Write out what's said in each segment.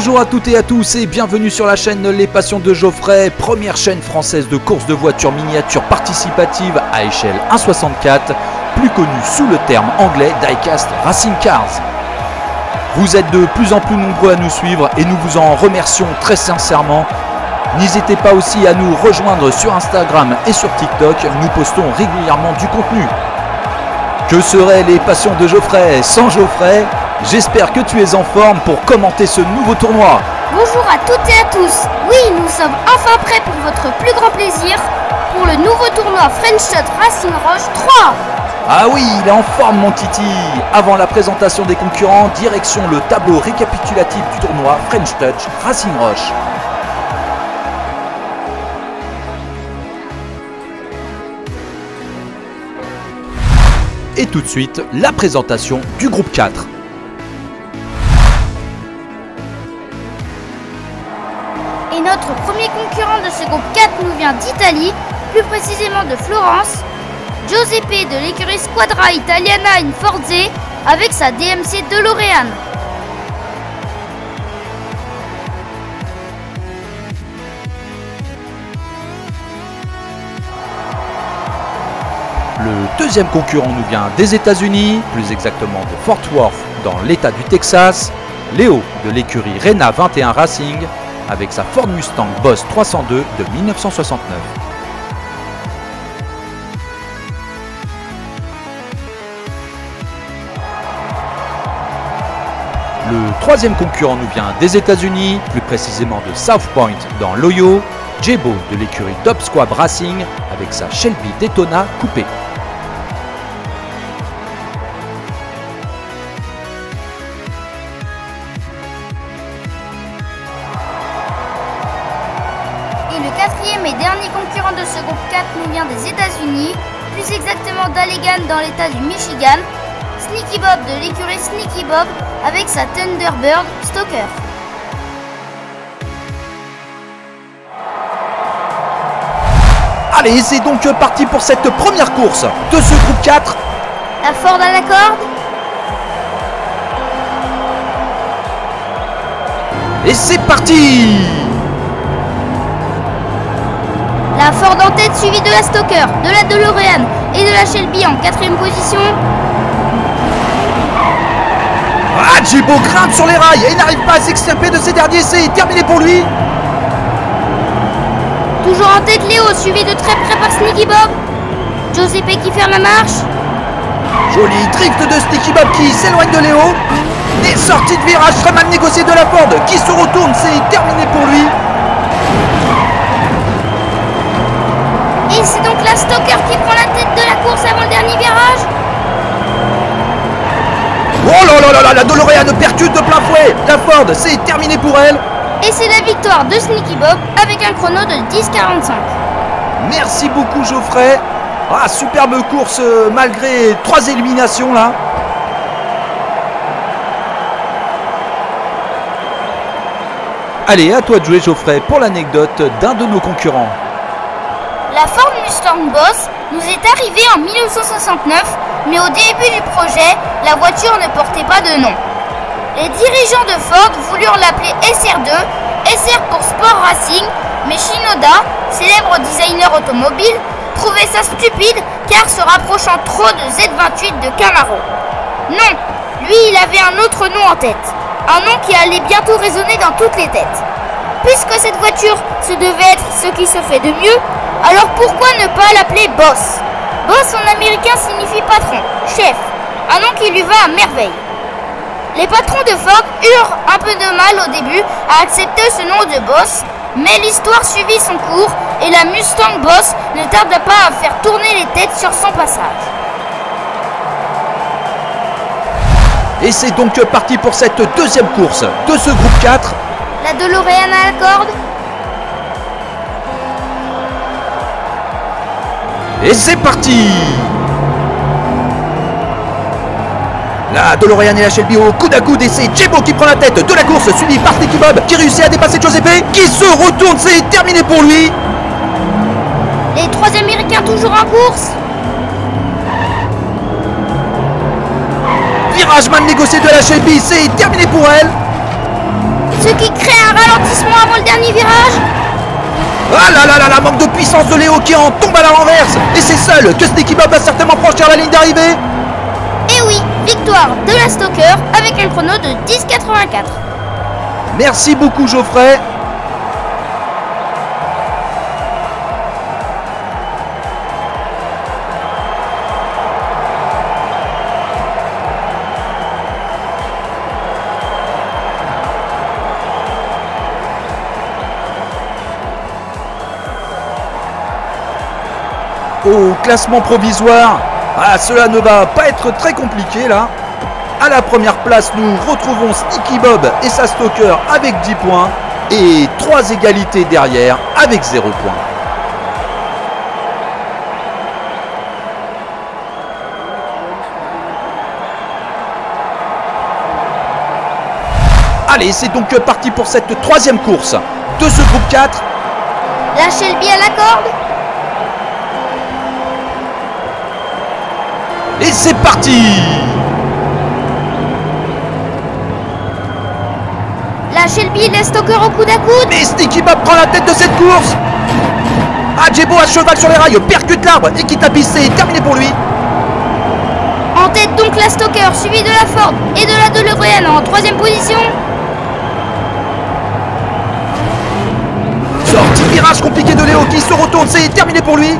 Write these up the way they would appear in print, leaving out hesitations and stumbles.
Bonjour à toutes et à tous et bienvenue sur la chaîne Les Passions de Geoffrey, première chaîne française de course de voitures miniatures participatives à échelle 1/64, plus connue sous le terme anglais Diecast Racing Cars. Vous êtes de plus en plus nombreux à nous suivre et nous vous en remercions très sincèrement. N'hésitez pas aussi à nous rejoindre sur Instagram et sur TikTok, nous postons régulièrement du contenu. Que seraient les Passions de Geoffrey sans Geoffrey? J'espère que tu es en forme pour commenter ce nouveau tournoi. Bonjour à toutes et à tous. Oui, nous sommes enfin prêts pour votre plus grand plaisir pour le nouveau tournoi French Touch Racing Roche 3. Ah oui, il est en forme mon Titi. Avant la présentation des concurrents, direction le tableau récapitulatif du tournoi French Touch Racing Roche. Et tout de suite, la présentation du groupe 4. Et notre premier concurrent de ce groupe 4 nous vient d'Italie, plus précisément de Florence. Giuseppe de l'écurie Squadra Italiana in Forze avec sa DMC DeLorean. Le deuxième concurrent nous vient des États-Unis, plus exactement de Fort Worth dans l'état du Texas. Léo de l'écurie Rena 21 Racing avec sa Ford Mustang Boss 302 de 1969. Le troisième concurrent nous vient des États-Unis, plus précisément de South Point dans l'Ohio. Jebo de l'écurie Top Squad Racing avec sa Shelby Daytona coupée. Et le quatrième et dernier concurrent de ce groupe 4 nous vient des États-Unis, plus exactement d'Allegan dans l'état du Michigan. Sneaky Bob de l'écurie Sneaky Bob avec sa Thunderbird Stalker. Allez, c'est donc parti pour cette première course de ce groupe 4. La Ford à la corde. Et c'est parti! La Ford en tête suivie de la Stalker, de la DeLorean et de la Shelby en quatrième position. Ah, Jebo grimpe sur les rails et n'arrive pas à s'extirper de ces derniers. C'est terminé pour lui. Toujours en tête Léo, suivi de très près par Sneaky Bob. Giuseppe qui ferme la marche. Joli drift de Sneaky Bob qui s'éloigne de Léo. Des sorties de virage très mal négociées de la Ford qui se retourne. C'est terminé pour lui. Et c'est donc la Stalker qui prend la tête de la course avant le dernier virage. Oh là là là là, la DeLorean percute de plein fouet. La Ford, c'est terminé pour elle. Et c'est la victoire de Sneaky Bob avec un chrono de 10,45. Merci beaucoup Geoffrey. Ah, superbe course malgré 3 éliminations là. Allez, à toi de jouer Geoffrey pour l'anecdote d'un de nos concurrents. La Ford Mustang Boss nous est arrivée en 1969, mais au début du projet, la voiture ne portait pas de nom. Les dirigeants de Ford voulurent l'appeler SR2, SR pour Sport Racing, mais Shinoda, célèbre designer automobile, trouvait ça stupide car se rapprochant trop de Z28 de Camaro. Non, lui il avait un autre nom en tête, un nom qui allait bientôt résonner dans toutes les têtes. Puisque cette voiture se devait être ce qui se fait de mieux, alors pourquoi ne pas l'appeler Boss? Boss en américain signifie patron, chef, un nom qui lui va à merveille. Les patrons de Ford eurent un peu de mal au début à accepter ce nom de Boss, mais l'histoire suivit son cours et la Mustang Boss ne tarda pas à faire tourner les têtes sur son passage. Et c'est donc parti pour cette deuxième course de ce groupe 4. La DeLorean à la corde. Et c'est parti! La DeLorean et la Shelby au coude à coude et c'est Jebo qui prend la tête de la course, suivi par Sneaky Bob qui réussit à dépasser Giuseppe, qui se retourne, c'est terminé pour lui. Les trois Américains toujours en course. Virage mal négocié de la Shelby, c'est terminé pour elle. ce qui crée un ralentissement avant le dernier virage. Ah là là là là, manque de puissance de Léo qui en tombe à la renverse. Et c'est seul que Sneaky Bob va certainement franchir la ligne d'arrivée. Et oui, victoire de la Stalker avec un chrono de 10,84. Merci beaucoup Geoffrey. Au classement provisoire, cela ne va pas être très compliqué là. À la première place, nous retrouvons Sneaky Bob et sa Stalker avec 10 points et 3 égalités derrière avec 0 points. Allez, c'est donc parti pour cette troisième course de ce groupe 4. La Shelby à la corde. Et c'est parti! La Shelby laisse Stalker au coude à coude. Mais Sneaky Bob prend la tête de cette course. Jebo à cheval sur les rails, percute l'arbre et quitte la piste, c'est terminé pour lui. En tête donc la Stalker, suivie de la Ford et de la DeLorean en troisième position. Sortie virage compliqué de Léo qui se retourne, c'est terminé pour lui.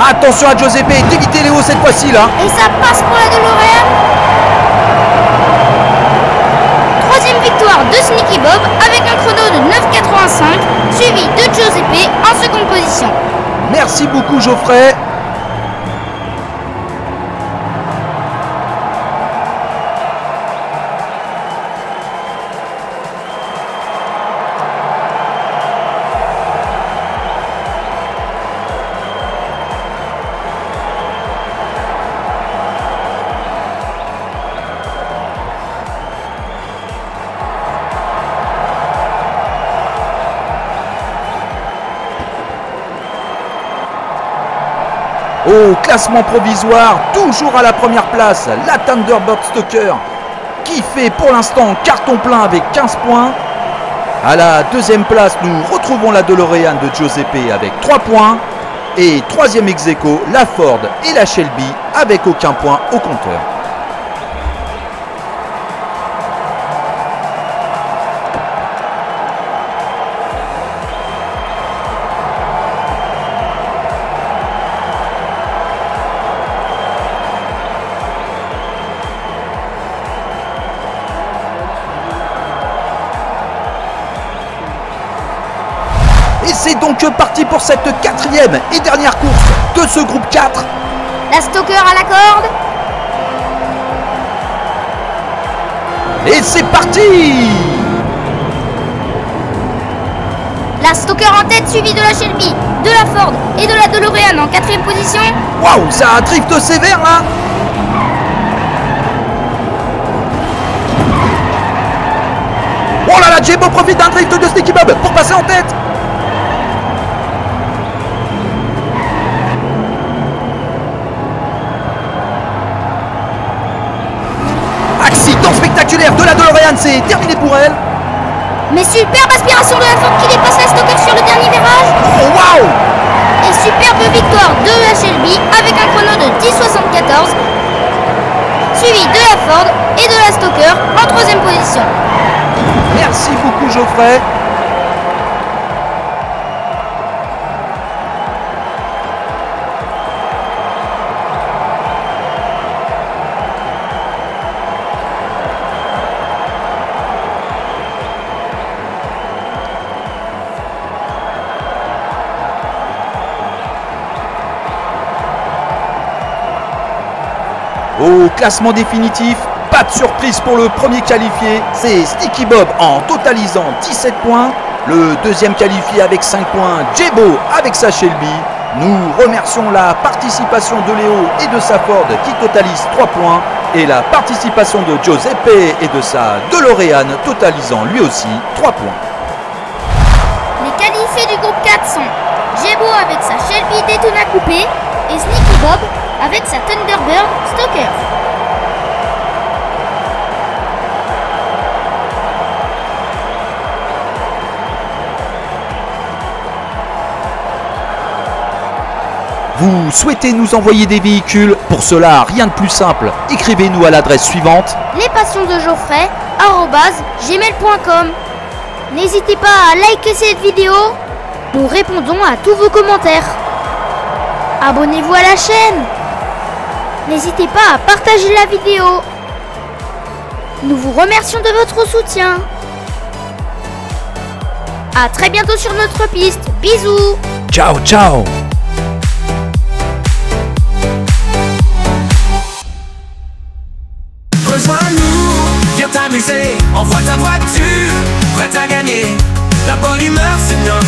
Attention à Giuseppe d'éviter Léo cette fois-ci là. Et ça passe pour la DeLorean. Troisième victoire de Sneaky Bob avec un chrono de 9,85 suivi de Giuseppe en seconde position. Merci beaucoup Geoffrey. Au classement provisoire, toujours à la première place, la Thunderbird Stalker qui fait pour l'instant carton plein avec 15 points. À la deuxième place, nous retrouvons la DeLorean de Giuseppe avec 3 points. Et troisième ex-aequo, la Ford et la Shelby avec aucun point au compteur. C'est donc parti pour cette quatrième et dernière course de ce groupe 4. La Stalker à la corde. Et c'est parti! La Stalker en tête suivie de la Shelby, de la Ford et de la DeLorean en quatrième position. Waouh, c'est un drift sévère là! Oh là là, Jebo profite d'un drift de Sneaky Bob pour passer en tête! Accident spectaculaire de la DeLorean, c'est terminé pour elle. Mais superbe aspiration de la Ford qui dépasse la Stalker sur le dernier virage. Oh waouh! Et superbe victoire de la Shelby avec un chrono de 10,74 suivi de la Ford et de la Stalker en troisième position. Merci beaucoup Geoffrey. Au classement définitif, pas de surprise pour le premier qualifié, c'est Sneaky Bob en totalisant 17 points. Le deuxième qualifié avec 5 points, Jebo avec sa Shelby. Nous remercions la participation de Léo et de sa Ford qui totalise 3 points. Et la participation de Giuseppe et de sa DeLorean totalisant lui aussi 3 points. Les qualifiés du groupe 4 sont Jebo avec sa Shelby Daytona coupée et Sneaky Bob avec sa Thunderbird Stalker. Vous souhaitez nous envoyer des véhicules? Pour cela, rien de plus simple. Écrivez-nous à l'adresse suivante: lespassionsdegeoffrey@gmail.com. N'hésitez pas à liker cette vidéo. Nous répondons à tous vos commentaires. Abonnez-vous à la chaîne. N'hésitez pas à partager la vidéo. Nous vous remercions de votre soutien. À très bientôt sur notre piste. Bisous. Ciao, ciao. Rejoins-nous, viens t'amuser, envoie ta voiture, prête à gagner. La bonne humeur c'est notre